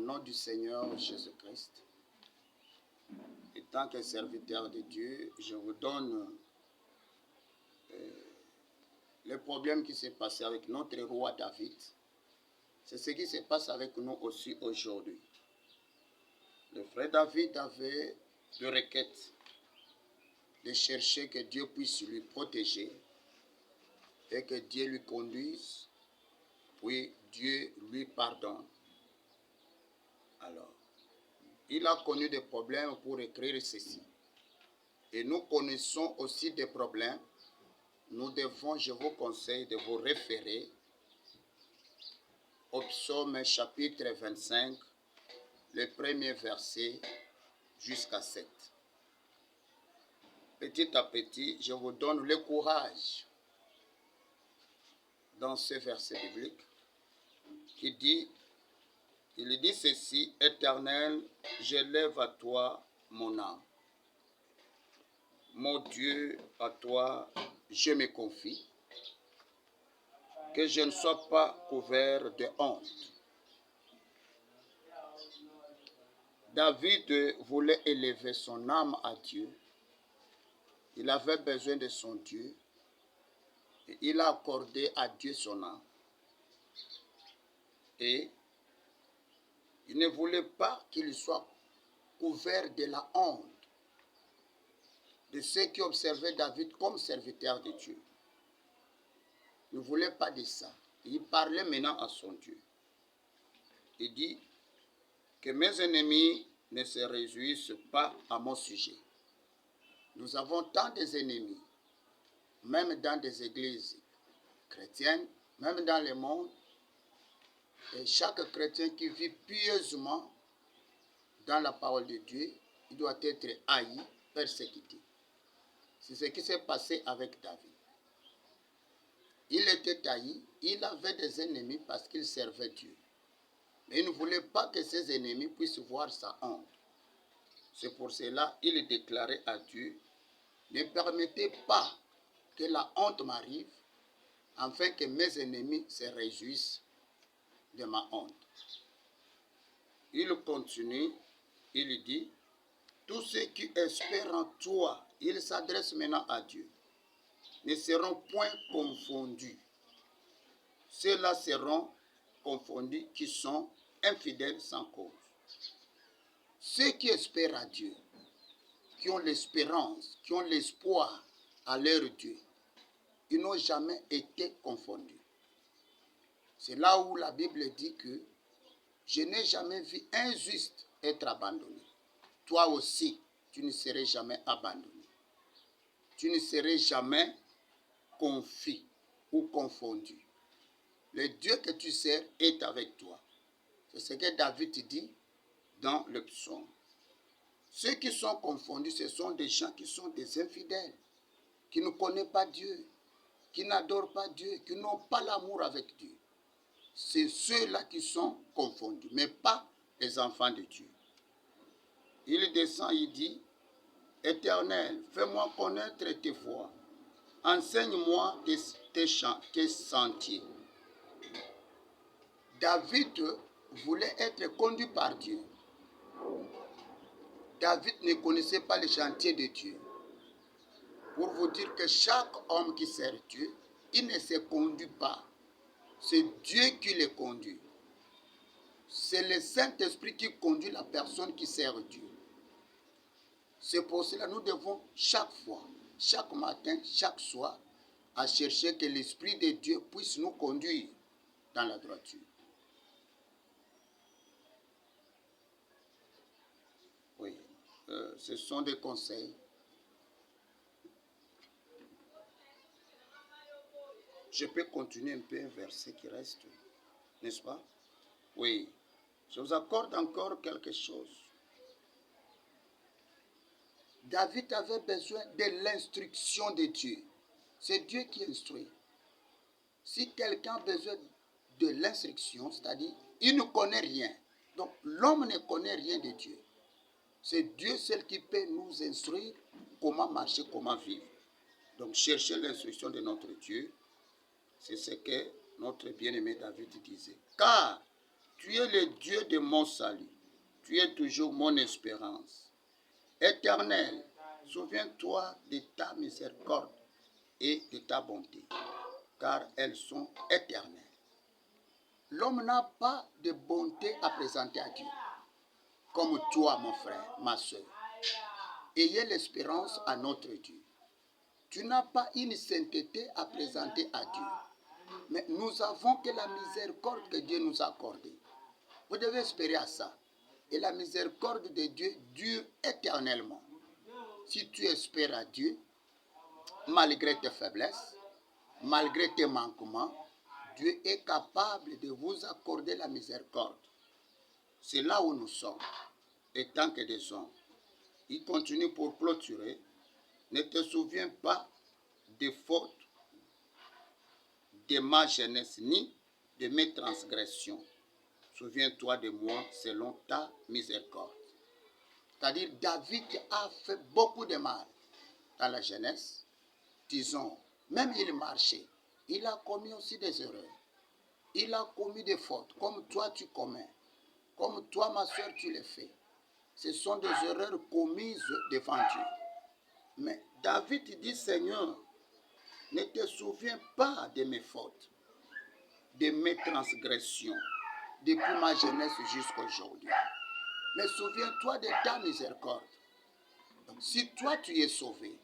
nom du Seigneur Jésus-Christ, en tant que serviteur de Dieu, je vous donne le problème qui s'est passé avec notre roi David. C'est ce qui se passe avec nous aussi aujourd'hui. Le frère David avait deux requêtes, de chercher que Dieu puisse lui protéger et que Dieu lui conduise, puis Dieu lui pardonne. Alors, il a connu des problèmes pour écrire ceci. Et nous connaissons aussi des problèmes. Nous devons, je vous conseille de vous référer au psaume chapitre 25, le premier verset jusqu'à 7. Petit à petit, je vous donne le courage dans ce verset biblique qui dit, il dit ceci: Éternel, j'élève à toi mon âme. Mon Dieu, à toi je me confie, que je ne sois pas couvert de honte. David voulait élever son âme à Dieu. Il avait besoin de son Dieu. Et il a accordé à Dieu son âme. Et il ne voulait pas qu'il soit couvert de la honte de ceux qui observaient David comme serviteur de Dieu. Il ne voulait pas de ça. Il parlait maintenant à son Dieu. Il dit que mes ennemis ne se réjouissent pas à mon sujet. Nous avons tant d'ennemis, même dans des églises chrétiennes, même dans le monde. Et chaque chrétien qui vit pieusement dans la parole de Dieu, il doit être haï, persécuté. C'est ce qui s'est passé avec David. Il était haï, il avait des ennemis parce qu'il servait Dieu. Mais il ne voulait pas que ses ennemis puissent voir sa honte. C'est pour cela qu'il déclarait à Dieu: ne permettez pas que la honte m'arrive, afin que mes ennemis se réjouissent de ma honte. Il continue, il dit: tous ceux qui espèrent en toi, il s'adresse maintenant à Dieu, ne seront point confondus. Ceux-là seront confondus qui sont infidèles sans cause. Ceux qui espèrent à Dieu, qui ont l'espérance, qui ont l'espoir à leur Dieu, ils n'ont jamais été confondus. C'est là où la Bible dit que je n'ai jamais vu un juste être abandonné. Toi aussi, tu ne serais jamais abandonné. Tu ne serais jamais confus ou confondu. Le Dieu que tu sers est avec toi. C'est ce que David dit dans le psaume. Ceux qui sont confondus, ce sont des gens qui sont des infidèles, qui ne connaissent pas Dieu, qui n'adorent pas Dieu, qui n'ont pas l'amour avec Dieu. C'est ceux-là qui sont confondus, mais pas les enfants de Dieu. Il descend, il dit: Éternel, fais-moi connaître tes voies, enseigne-moi tes sentiers. David voulait être conduit par Dieu. David ne connaissait pas les chantiers de Dieu. Pour vous dire que chaque homme qui sert Dieu, il ne se conduit pas. C'est Dieu qui le conduit. C'est le Saint-Esprit qui conduit la personne qui sert Dieu. C'est pour cela que nous devons chaque fois, chaque matin, chaque soir, à chercher que l'Esprit de Dieu puisse nous conduire dans la droiture. Oui, ce sont des conseils. Je peux continuer un peu un verset qui reste, n'est-ce pas? Oui, je vous accorde encore quelque chose. David avait besoin de l'instruction de Dieu. C'est Dieu qui instruit. Si quelqu'un a besoin de l'instruction, c'est-à-dire, il ne connaît rien. Donc, l'homme ne connaît rien de Dieu. C'est Dieu seul qui peut nous instruire comment marcher, comment vivre. Donc, chercher l'instruction de notre Dieu, c'est ce que notre bien-aimé David disait. Car Tu es le Dieu de mon salut. Tu es toujours mon espérance. Éternel, souviens-toi de ta miséricorde et de ta bonté, car elles sont éternelles. L'homme n'a pas de bonté à présenter à Dieu, comme toi, mon frère, ma soeur. Ayez l'espérance à notre Dieu. Tu n'as pas une sainteté à présenter à Dieu, mais nous avons que la miséricorde que Dieu nous a accordée. Vous devez espérer à ça. Et la miséricorde de Dieu dure éternellement. Si tu espères à Dieu, malgré tes faiblesses, malgré tes manquements, Dieu est capable de vous accorder la miséricorde. C'est là où nous sommes, et tant que des hommes. Il continue pour clôturer. Ne te souviens pas des fautes de ma jeunesse, ni de mes transgressions. Souviens-toi de moi selon ta miséricorde. C'est-à-dire, David a fait beaucoup de mal dans la jeunesse. Disons, même il marchait. Il a commis aussi des erreurs. Il a commis des fautes, comme toi tu commets. Comme toi, ma soeur, tu les fais. Ce sont des erreurs commises devant Dieu. Mais David dit, Seigneur, ne te souviens pas de mes fautes, de mes transgressions, depuis ma jeunesse jusqu'à aujourd'hui. Mais souviens-toi de ta miséricorde. Donc, si toi tu es sauvé,